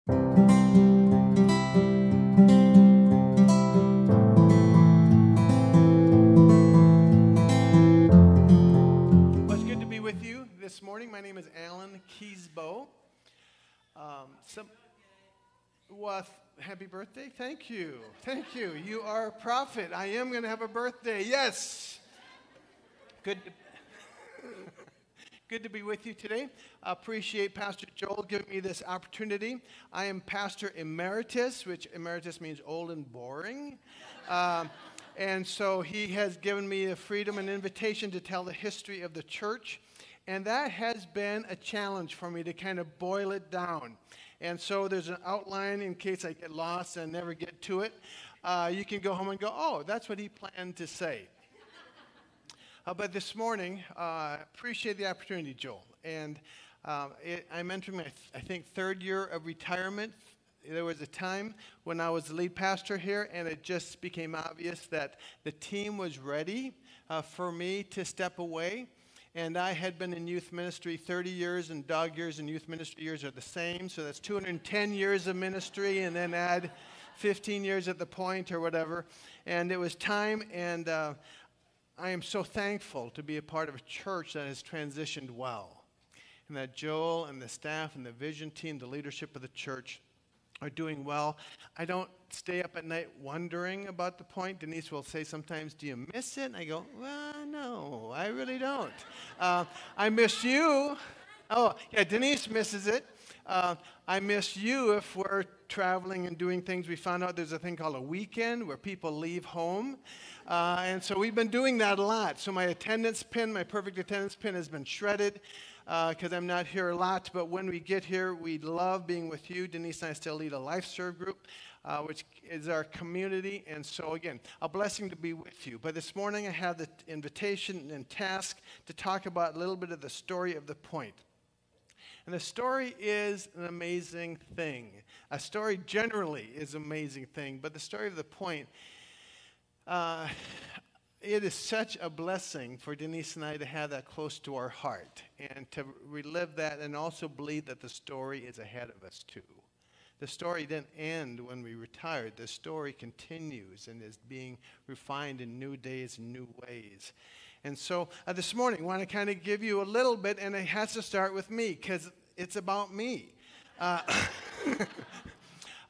Well, it's good to be with you this morning. My name is Kjesbo. Happy birthday. Thank you. Thank you. You are a prophet. I am going to have a birthday. Yes. Good. Good to be with you today. I appreciate Pastor Joel giving me this opportunity. I am Pastor Emeritus, which emeritus means old and boring. And so he has given me the freedom and invitation to tell the history of the church. And that has been a challenge for me to kind of boil it down. And so there's an outline in case I get lost and never get to it. You can go home and go, oh, that's what he planned to say. But this morning, appreciate the opportunity, Joel. And I'm entering my, I think, third year of retirement. There was a time when I was the lead pastor here, and it just became obvious that the team was ready for me to step away. And I had been in youth ministry 30 years, and dog years and youth ministry years are the same. So that's 210 years of ministry, and then add 15 years at the point or whatever. And it was time, and I am so thankful to be a part of a church that has transitioned well. And that Joel and the staff and the vision team, the leadership of the church, are doing well. I don't stay up at night wondering about the point. Denise will say sometimes, do you miss it? And I go, well, no, I really don't. I miss you. Oh, yeah, Denise misses it. I miss you if we're traveling and doing things. We found out there's a thing called a weekend where people leave home. And so we've been doing that a lot. So my attendance pin, my perfect attendance pin has been shredded because I'm not here a lot. But when we get here, we love being with you. Denise and I still lead a Life Serve group, which is our community. And so, again, a blessing to be with you. But this morning I have the invitation and task to talk about a little bit of the story of the point. And the story is an amazing thing. A story generally is an amazing thing, but the story of the point, it is such a blessing for Denise and I to have that close to our heart and to relive that and also believe that the story is ahead of us too. The story didn't end when we retired. The story continues and is being refined in new days and new ways. And so this morning, I want to kind of give you a little bit, and it has to start with me because it's about me.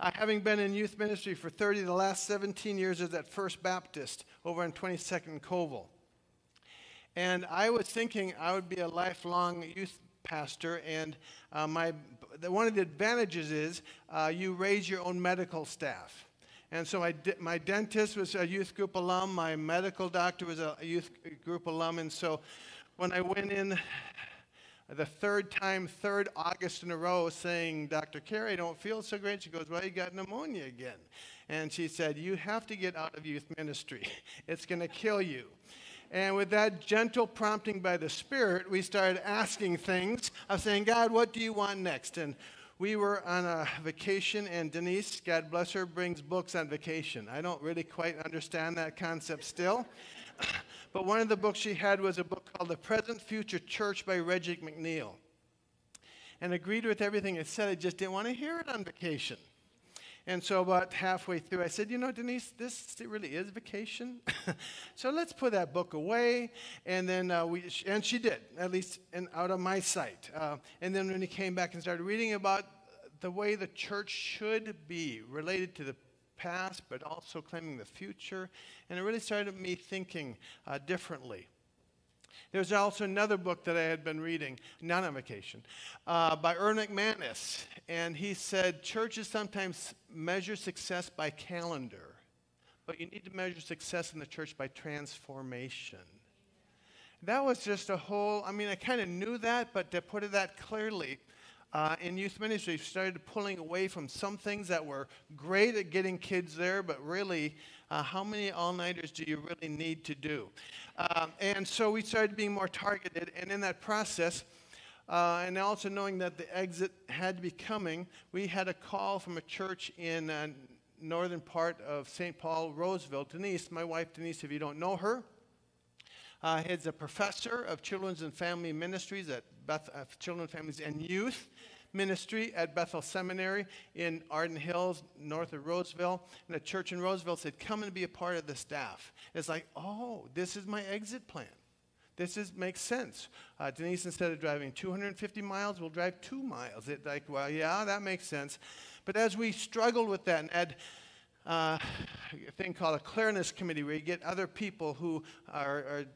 Having been in youth ministry for the last 17 years is at First Baptist over on 22nd and Colville. And I was thinking I would be a lifelong youth pastor, and one of the advantages is you raise your own medical staff. And so my dentist was a youth group alum. My medical doctor was a youth group alum. And so when I went in the third August in a row saying, Dr. Carey, I don't feel so great. She goes, well, you got pneumonia again. And she said, you have to get out of youth ministry. It's going to kill you. And with that gentle prompting by the Spirit, we started asking things. I was saying, God, what do you want next? And we were on a vacation, and Denise, God bless her, brings books on vacation. I don't really quite understand that concept still. But one of the books she had was a book called The Present Future Church by Reggie McNeil. And agreed with everything it said. I just didn't want to hear it on vacation. And so about halfway through, I said, you know, Denise, this really is vacation. So let's put that book away. And then and she did, at least out of my sight. And then when he came back and started reading about the way the church should be related to the past, but also claiming the future. And it really started me thinking differently. There's also another book that I had been reading, not on vacation, by Erwin McManus. And he said, churches sometimes measure success by calendar, but you need to measure success in the church by transformation. That was just a whole, I kind of knew that, but to put it that clearly, in youth ministry, we started pulling away from some things that were great at getting kids there, but really, how many all-nighters do you really need to do? And so we started being more targeted, and in that process, and also knowing that the exit had to be coming, we had a call from a church in northern part of St. Paul, Roseville. Denise, my wife Denise, if you don't know her, is a professor of children's and family ministries at Children, Families, and Youth ministry at Bethel Seminary in Arden Hills, north of Roseville. And a church in Roseville said, come and be a part of the staff. It's like, oh, this is my exit plan. Makes sense. Denise, instead of driving 250 miles, will drive 2 miles. It's like, well, yeah, that makes sense. But as we struggled with that and had a thing called a clearness committee where you get other people who are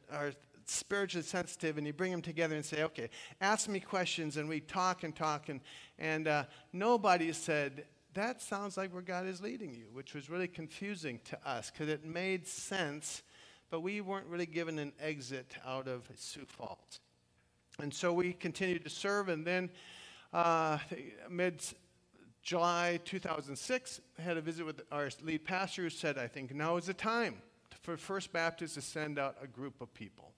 spiritually sensitive and you bring them together and say, okay, ask me questions, and we talk and nobody said, that sounds like where God is leading you, which was really confusing to us because it made sense, but we weren't really given an exit out of Sioux Falls. And so we continued to serve, and then mid-July 2006, I had a visit with our lead pastor who said, I think now is the time for First Baptist to send out a group of people.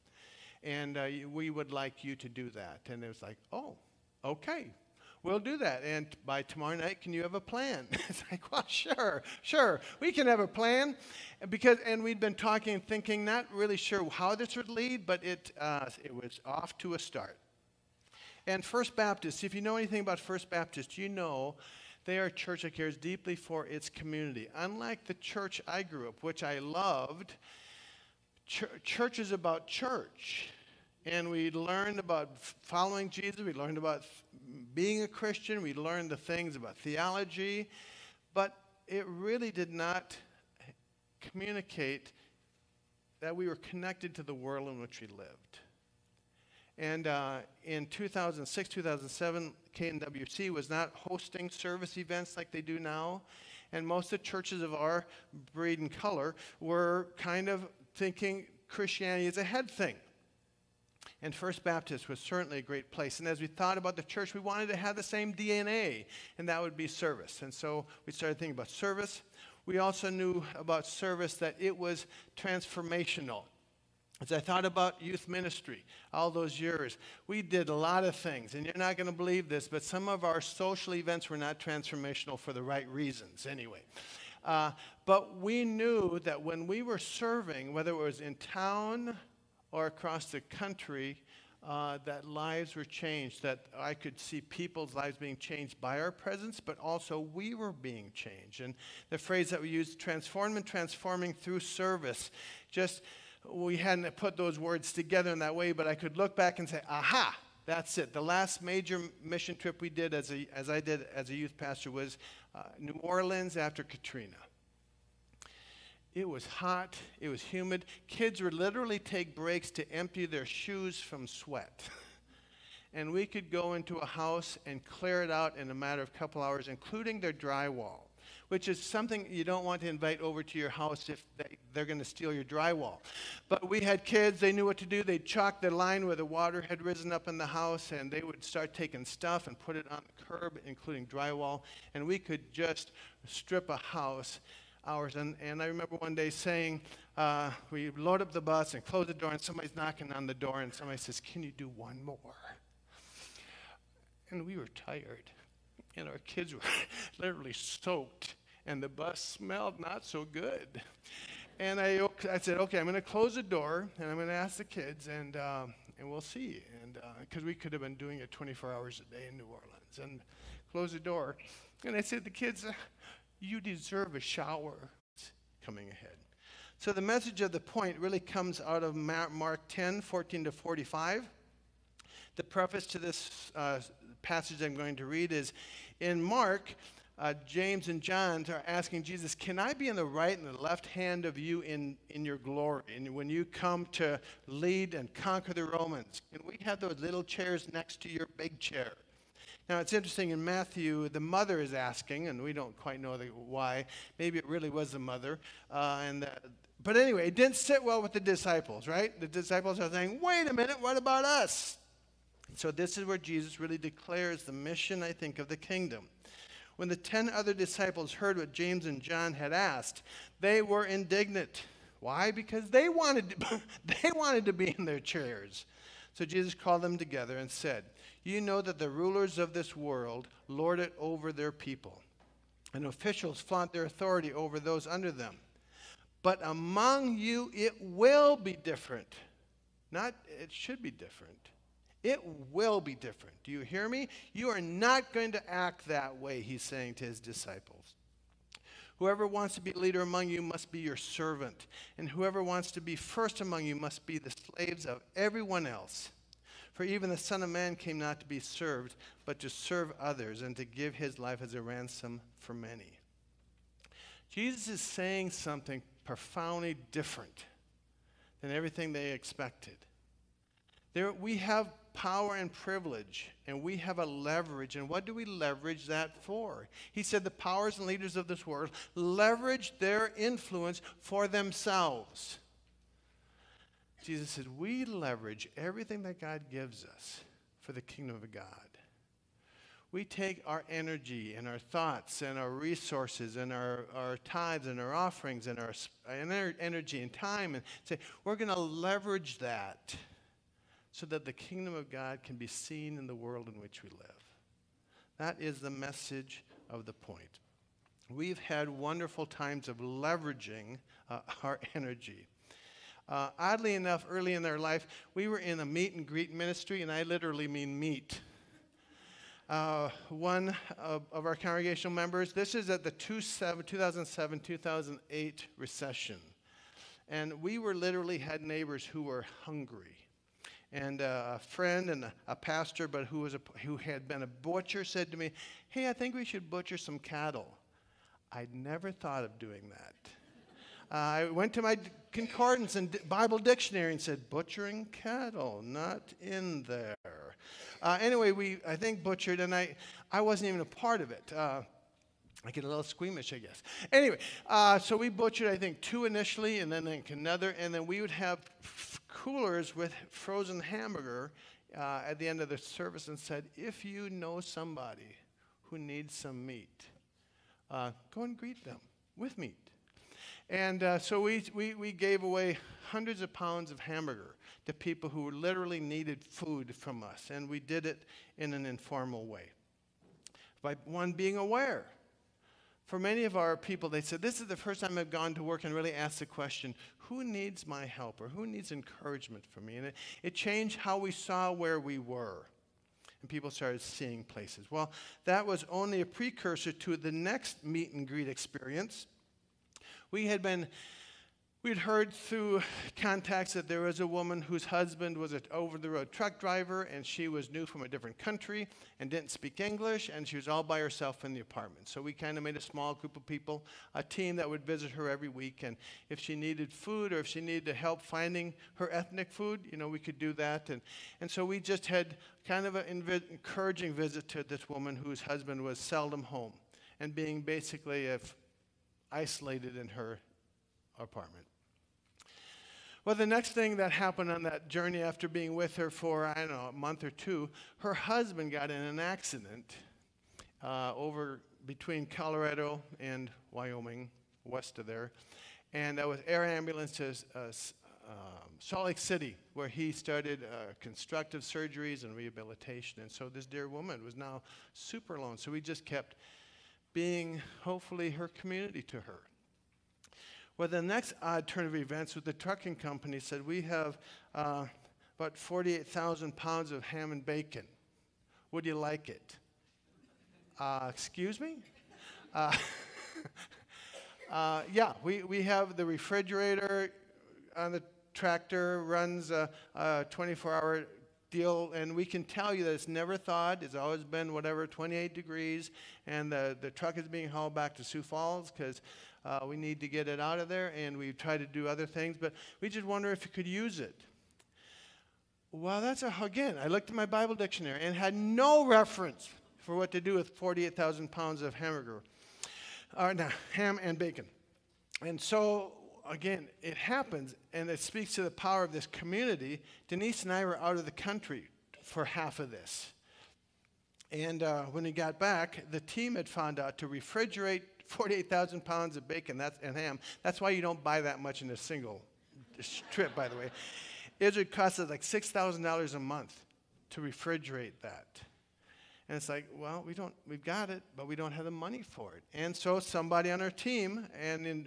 And we would like you to do that. And it was like, oh, okay, we'll do that. And by tomorrow night, can you have a plan? It's like, well, sure, we can have a plan. And we'd been talking and thinking, not really sure how this would lead, but it was off to a start. And First Baptist, if you know anything about First Baptist, you know they are a church that cares deeply for its community. Unlike the church I grew up, which I loved, church is about church. And we learned about following Jesus. We learned about being a Christian. We learned the things about theology. But it really did not communicate that we were connected to the world in which we lived. And in 2006, 2007, KNWC was not hosting service events like they do now. And most of the churches of our breed and color were kind of thinking Christianity is a head thing. And First Baptist was certainly a great place. And as we thought about the church, we wanted to have the same DNA, and that would be service. And so we started thinking about service. We also knew about service that it was transformational. As I thought about youth ministry all those years, we did a lot of things. And you're not going to believe this, but some of our social events were not transformational for the right reasons anyway. But we knew that when we were serving, whether it was in town or across the country, that lives were changed, that I could see people's lives being changed by our presence, but also we were being changed. And the phrase that we used, transforming through service, we hadn't put those words together in that way, but I could look back and say, aha, that's it. The last major mission trip we did as I did as a youth pastor was New Orleans after Katrina. It was hot. It was humid. Kids would literally take breaks to empty their shoes from sweat. And we could go into a house and clear it out in a matter of a couple hours, including their drywall, which is something you don't want to invite over to your house if they're going to steal your drywall. But we had kids. They knew what to do. They'd chalk the line where the water had risen up in the house, and they would start taking stuff and put it on the curb, including drywall. And we could just strip a house hours. And I remember one day saying, we load up the bus and close the door, and somebody's knocking on the door, and somebody says, can you do one more? And we were tired, and our kids were literally soaked, and the bus smelled not so good. And I said, okay, I'm going to close the door, and I'm going to ask the kids, and we'll see. And because we could have been doing it 24 hours a day in New Orleans, and close the door. And I said to the kids, you deserve a shower coming ahead. So the message of the point really comes out of Mark 10, 14 to 45. The preface to this passage I'm going to read is, in Mark, James and John are asking Jesus, can I be in the right and the left hand of you in your glory? And when you come to lead and conquer the Romans, can we have those little chairs next to your big chair? Now, it's interesting, in Matthew, the mother is asking, and we don't quite know why. Maybe it really was the mother. But anyway, it didn't sit well with the disciples, right? The disciples are saying, wait a minute, what about us? So this is where Jesus really declares the mission, I think, of the kingdom. When the 10 other disciples heard what James and John had asked, they were indignant. Why? Because they wanted to be in their chairs. So Jesus called them together and said, you know that the rulers of this world lord it over their people, and officials flaunt their authority over those under them. But among you it will be different. Not it should be different. It will be different. Do you hear me? You are not going to act that way, he's saying to his disciples. Whoever wants to be a leader among you must be your servant, and whoever wants to be first among you must be the slaves of everyone else. For even the Son of Man came not to be served, but to serve others, and to give his life as a ransom for many. Jesus is saying something profoundly different than everything they expected. We have power and privilege, and we have a leverage. And what do we leverage that for? He said the powers and leaders of this world leverage their influence for themselves. Jesus said we leverage everything that God gives us for the kingdom of God. We take our energy and our thoughts and our resources and our tithes and our offerings and our energy and time and say, we're going to leverage that so that the kingdom of God can be seen in the world in which we live. That is the message of the point. We've had wonderful times of leveraging our energy. Oddly enough, early in their life, we were in a meet and greet ministry, and I literally mean meet. One of our congregational members, this is at the 2007-2008 recession. And we literally had neighbors who were hungry. And a friend and a pastor, but who had been a butcher, said to me, hey, I think we should butcher some cattle. I'd never thought of doing that. I went to my concordance and Bible dictionary and said, butchering cattle, not in there. Anyway, I think butchered, and I wasn't even a part of it. I get a little squeamish, I guess. Anyway, so we butchered, I think, 2 initially, and then another, and then we would have coolers with frozen hamburger at the end of the service and said, if you know somebody who needs some meat, go and greet them with meat. And so we gave away hundreds of pounds of hamburger to people who literally needed food from us, and we did it in an informal way. By one, being aware. For many of our people, they said, this is the first time I've gone to work and really asked the question, who needs my help or who needs encouragement from me? And it changed how we saw where we were. And people started seeing places. Well, that was only a precursor to the next meet and greet experience. We'd heard through contacts that there was a woman whose husband was an over-the-road truck driver, and she was new from a different country and didn't speak English, and she was all by herself in the apartment. So we kind of made a small group of people, a team that would visit her every week, and if she needed food or if she needed help finding her ethnic food, we could do that. And so we just had kind of an encouraging visit to this woman whose husband was seldom home and being basically isolated in her apartment. Well, the next thing that happened on that journey after being with her for, a month or 2, her husband got in an accident over between Colorado and Wyoming, west of there. And that was air ambulance to Salt Lake City, where he started constructive surgeries and rehabilitation. And so this dear woman was now super alone. So we just kept being, hopefully, her community to her. Well, the next odd turn of events was the trucking company said, we have about 48,000 pounds of ham and bacon. Would you like it? Excuse me? Yeah, we have the refrigerator on the tractor, runs a 24-hour deal, and we can tell you that it's never thawed. It's always been 28 degrees, and the truck is being hauled back to Sioux Falls because we need to get it out of there, and we've tried to do other things, but we just wonder if you could use it. Well, again, I looked at my Bible dictionary and had no reference for what to do with 48,000 pounds of ham and bacon. And so, again, it happens, and it speaks to the power of this community. Denise and I were out of the country for half of this. And when we got back, the team had found out to refrigerate 48,000 pounds of bacon and ham. That's why you don't buy that much in a single trip, by the way. It would cost us like $6,000 a month to refrigerate that. And it's like, well, we've got it, but we don't have the money for it. And so somebody on our team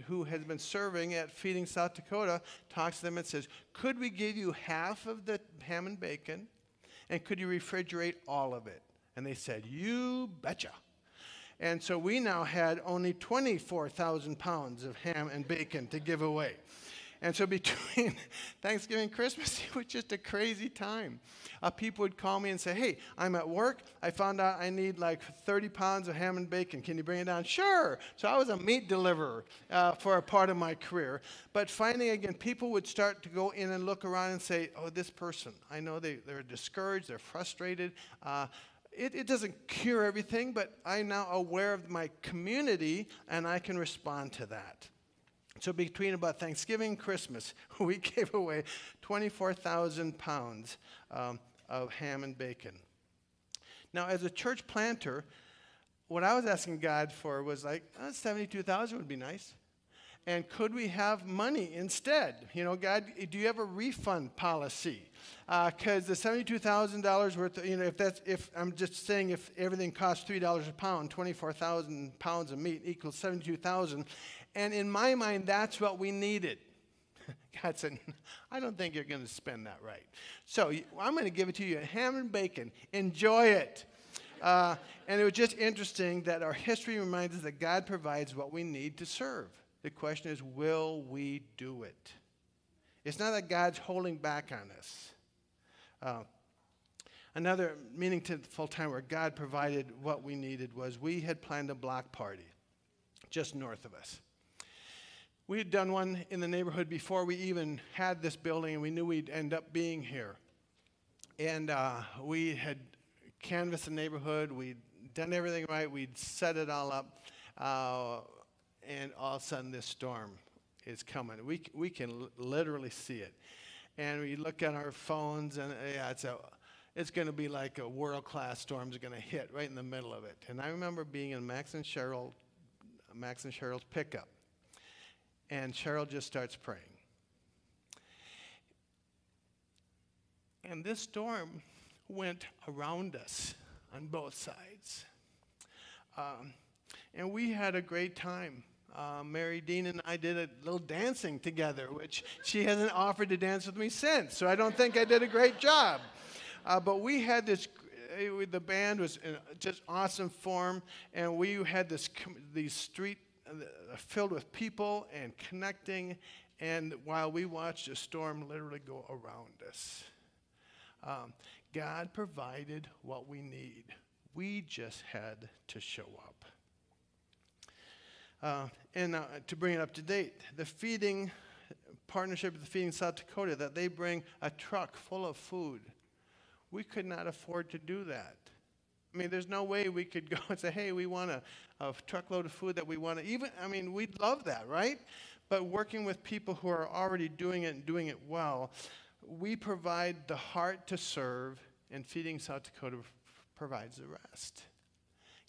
who has been serving at Feeding South Dakota talks to them and says, could we give you half of the ham and bacon And could you refrigerate all of it? And they said, you betcha. And so we now had only 24,000 pounds of ham and bacon to give away. And so between Thanksgiving and Christmas, it was just a crazy time. People would call me and say, hey, I'm at work. I found out I need like 30 pounds of ham and bacon. Can you bring it down? Sure. So I was a meat deliverer for a part of my career. But finally, again, people would start to go in and look around and say, oh, this person, I know they're discouraged, they're frustrated. It doesn't cure everything, but I'm now aware of my community, and I can respond to that. So between about Thanksgiving and Christmas, we gave away 24,000 pounds of ham and bacon. Now, as a church planter, what I was asking God for was like, 72,000 would be nice. And could we have money instead? You know, God, do you have a refund policy? Because the $72,000 worth, if I'm just saying if everything costs $3 a pound, 24,000 pounds of meat equals 72,000. And in my mind, that's what we needed. God said, I don't think you're going to spend that right. So I'm going to give it to you, ham and bacon. Enjoy it. And it was just interesting that our history reminds us that God provides what we need to serve. The question is, will we do it? It's not that God's holding back on us. Another meaningful time where God provided what we needed was we had planned a block party just north of us. We had done one in the neighborhood before we even had this building, and we knew we'd end up being here. And we had canvassed the neighborhood. We'd done everything right. We'd set it all up. And all of a sudden, this storm is coming. We can literally see it. And we look at our phones, and it's going to be like a world-class storm is going to hit right in the middle of it. And I remember being in Max and Cheryl's pickup. And Cheryl just starts praying. And this storm went around us on both sides. And we had a great time. Mary Dean and I did a little dancing together, which she hasn't offered to dance with me since. So I don't think I did a great job. But we had this, the band was in just awesome form. And we had these street filled with people and connecting, and while we watched a storm literally go around us. God provided what we need. We just had to show up. And to bring it up to date, the feeding partnership with the Feeding South Dakota, that they bring a truck full of food. We could not afford to do that. I mean, there's no way we could go and say, hey, we want a truckload of food that we want to we'd love that, right? But working with people who are already doing it and doing it well, we provide the heart to serve, and Feeding South Dakota provides the rest.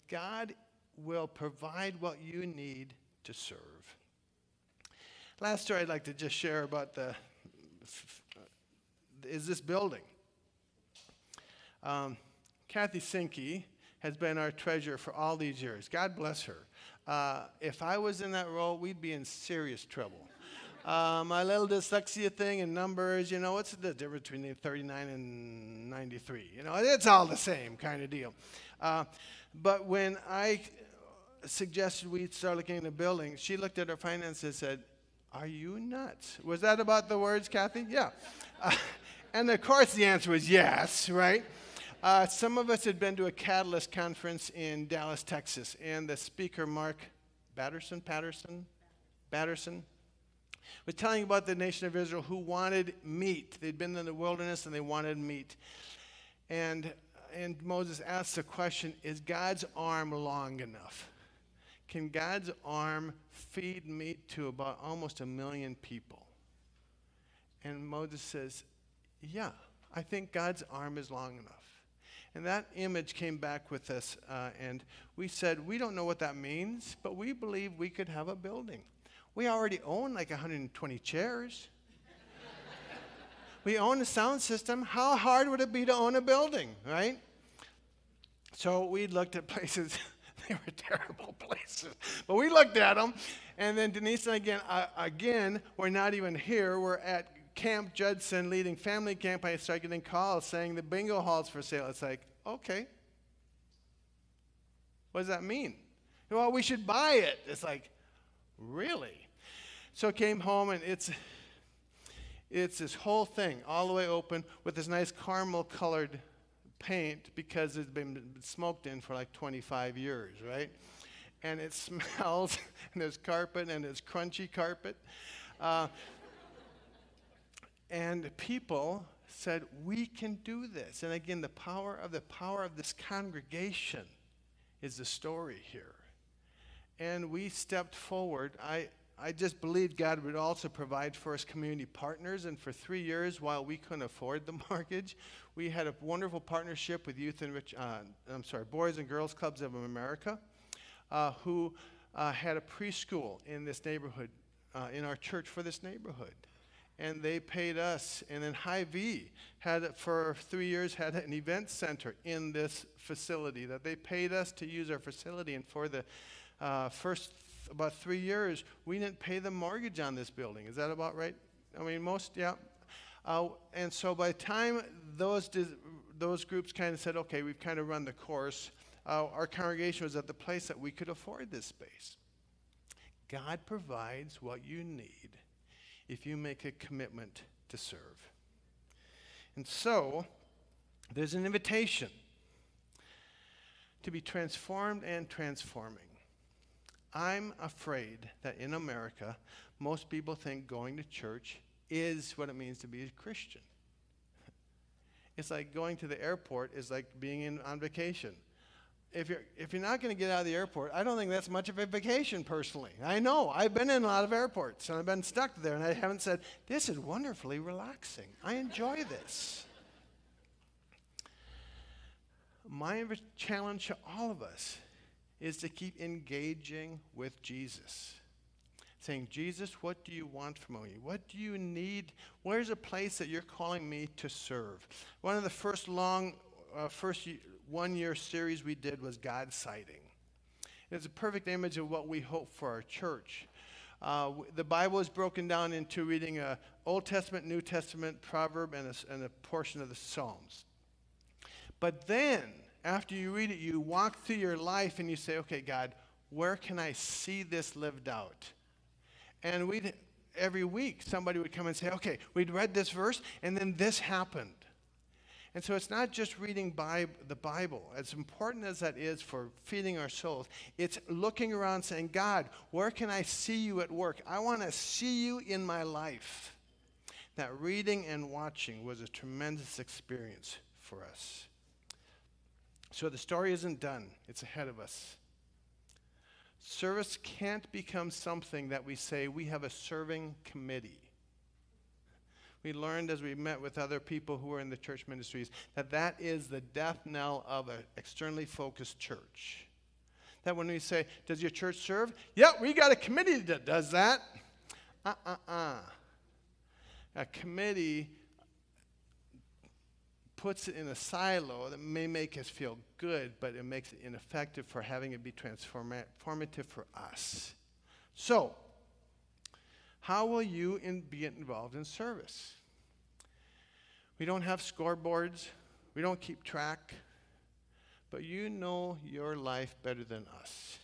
God will provide what you need to serve. Last story I'd like to just share about is this building. Kathy Sinke has been our treasurer for all these years. God bless her. If I was in that role, we'd be in serious trouble. My little dyslexia thing and numbers, what's the difference between 39 and 93? It's all the same kind of deal. But when I suggested we start looking at the building, she looked at her finances and said, are you nuts? Was that about the words, Kathy? Yeah. And of course the answer was yes, right? Some of us had been to a Catalyst conference in Dallas, Texas, and the speaker, Mark Batterson, was telling about the nation of Israel who wanted meat. They'd been in the wilderness and they wanted meat. And Moses asked the question, is God's arm long enough? Can God's arm feed meat to about almost 1 million people? And Moses says, yeah, I think God's arm is long enough. And that image came back with us, and we said, we don't know what that means, but we believe we could have a building. We already own like 120 chairs. We own a sound system. How hard would it be to own a building, right? So we looked at places. They were terrible places. But we looked at them, and then Denise and I, again, we're not even here. We're at Camp Judson leading family camp, I started getting calls saying the bingo hall's for sale. It's like, okay. What does that mean? Well, we should buy it. It's like, really? So I came home, and it's this whole thing all the way open with this nice caramel-colored paint because it's been smoked in for like 25 years, right? And it smells, and there's carpet, and it's crunchy carpet. And people said, we can do this. And again, the power of this congregation is the story here. And we stepped forward. I just believed God would also provide for us community partners. And for 3 years, while we couldn't afford the mortgage, we had a wonderful partnership with Boys and Girls Clubs of America, who had a preschool in this neighborhood, in our church for this neighborhood. And they paid us. And then Hy-Vee for 3 years, had an event center in this facility that they paid us to use our facility. And for the first about 3 years, we didn't pay the mortgage on this building. Is that about right? I mean, yeah. And so by the time those groups kind of said, okay, we've kind of run the course, our congregation was at the place that we could afford this space. God provides what you need if you make a commitment to serve. And so, there's an invitation to be transformed and transforming. I'm afraid that in America, most people think going to church is what it means to be a Christian. It's like going to the airport is like being on vacation. If you're not going to get out of the airport, I don't think that's much of a vacation personally. I know. I've been in a lot of airports, and I've been stuck there, and I haven't said, this is wonderfully relaxing. I enjoy this. My challenge to all of us is to keep engaging with Jesus. Saying, Jesus, what do you want from me? What do you need? Where's a place that you're calling me to serve? One of the first one-year series we did was God sighting. It's a perfect image of what we hope for our church. The Bible is broken down into reading an Old Testament, New Testament, proverb, and a portion of the Psalms. But then, after you read it, you walk through your life and you say, okay, God, where can I see this lived out? And every week, somebody would come and say, okay, we'd read this verse, and then this happened. And so it's not just reading the Bible. As important as that is for feeding our souls, it's looking around saying, God, where can I see you at work? I want to see you in my life. That reading and watching was a tremendous experience for us. So the story isn't done. It's ahead of us. Service can't become something that we say we have a serving committee. We learned as we met with other people who are in the church ministries that is the death knell of an externally focused church. That when we say, does your church serve? Yeah, we got a committee that does that. A committee puts it in a silo that may make us feel good, but it makes it ineffective for having it be transformative for us. So, how will you be involved in service? We don't have scoreboards. We don't keep track. But you know your life better than us.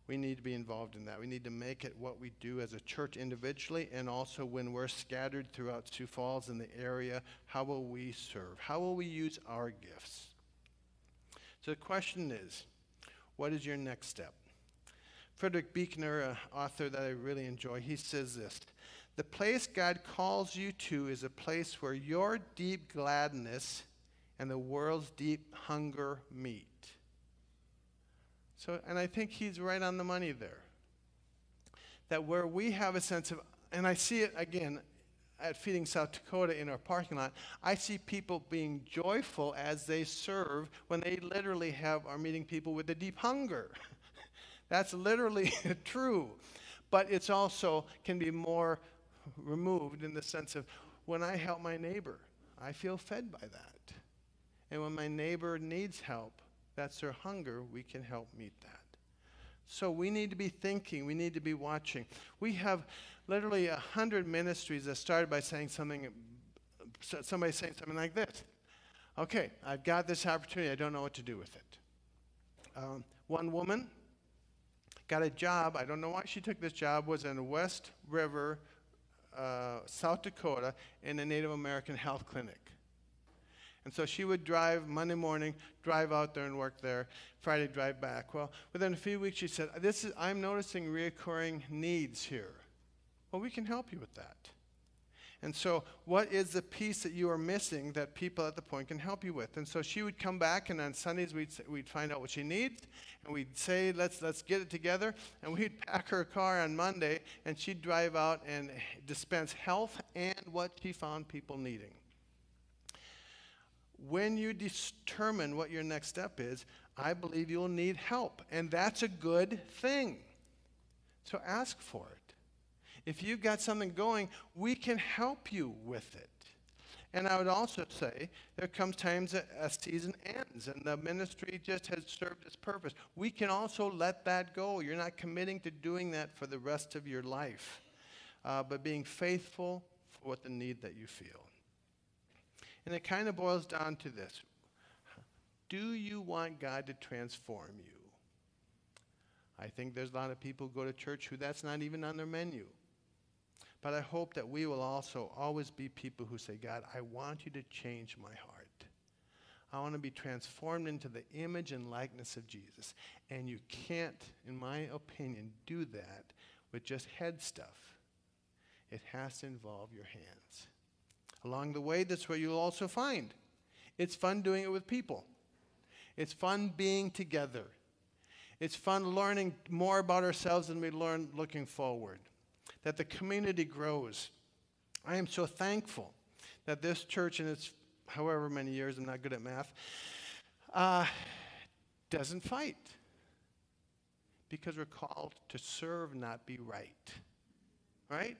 We need to be involved in that. We need to make it what we do as a church individually, and also when we're scattered throughout Sioux Falls in the area, how will we serve? How will we use our gifts? So the question is, what is your next step? Frederick Buechner, an author that I really enjoy, he says this: the place God calls you to is a place where your deep gladness and the world's deep hunger meet. So, and I think he's right on the money there. That where we have a sense of, and I see it again at Feeding South Dakota in our parking lot, I see people being joyful as they serve when they literally are meeting people with a deep hunger. That's literally true. But it's also can be more removed in the sense of when I help my neighbor, I feel fed by that. And when my neighbor needs help, that's their hunger, we can help meet that. So we need to be thinking. We need to be watching. We have literally 100 ministries that started by saying somebody saying something like this. Okay, I've got this opportunity. I don't know what to do with it. One woman got a job. I don't know why she took this job. Was in West River, South Dakota, in a Native American health clinic. And so she would drive Monday morning, drive out there and work there, Friday drive back. Well, within a few weeks she said, I'm noticing reoccurring needs here. Well, we can help you with that. And so what is the piece that you are missing that people at the point can help you with? And so she would come back, and on Sundays we'd find out what she needs, and we'd say, let's get it together, and we'd pack her car on Monday, and she'd drive out and dispense health and what she found people needing. When you determine what your next step is, I believe you'll need help, and that's a good thing. So ask for it. If you've got something going, we can help you with it. And I would also say there comes times that a season ends and the ministry just has served its purpose. We can also let that go. You're not committing to doing that for the rest of your life, but being faithful for what the need that you feel. And it kind of boils down to this. Do you want God to transform you? I think there's a lot of people who go to church who that's not even on their menu. But I hope that we will also always be people who say, God, I want you to change my heart. I want to be transformed into the image and likeness of Jesus. And you can't, in my opinion, do that with just head stuff. It has to involve your hands. Along the way, that's what you'll also find. It's fun doing it with people. It's fun being together. It's fun learning more about ourselves than we learn looking forward. That the community grows. I am so thankful that this church in its however many years, I'm not good at math, doesn't fight. Because we're called to serve, not be right. Right?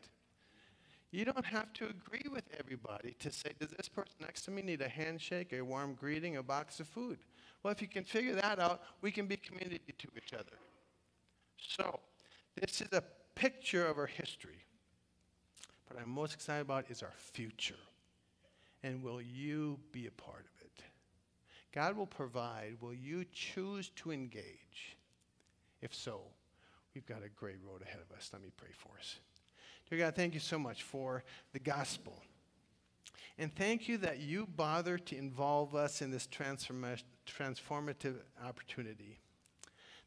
You don't have to agree with everybody to say, does this person next to me need a handshake, a warm greeting, a box of food? Well, if you can figure that out, we can be community to each other. So, this is a picture of our history. What I'm most excited about is our future. And will you be a part of it? God will provide. Will you choose to engage? If so, we've got a great road ahead of us. Let me pray for us. Dear God, thank you so much for the gospel. And thank you that you bother to involve us in this transformative opportunity.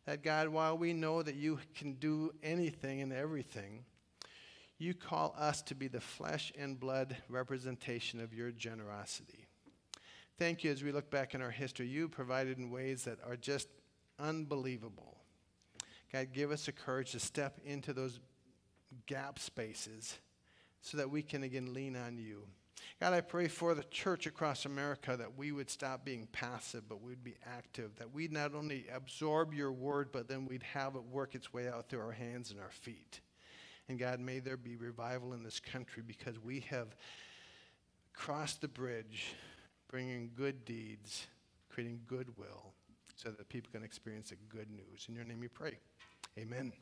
That God, while we know that you can do anything and everything, you call us to be the flesh and blood representation of your generosity. Thank you as we look back in our history, you provided in ways that are just unbelievable. God, give us the courage to step into those gap spaces so that we can again lean on you. God, I pray for the church across America that we would stop being passive, but we'd be active, that we'd not only absorb your word, but then we'd have it work its way out through our hands and our feet. And God, may there be revival in this country because we have crossed the bridge, bringing good deeds, creating goodwill, so that people can experience the good news. In your name we pray. Amen.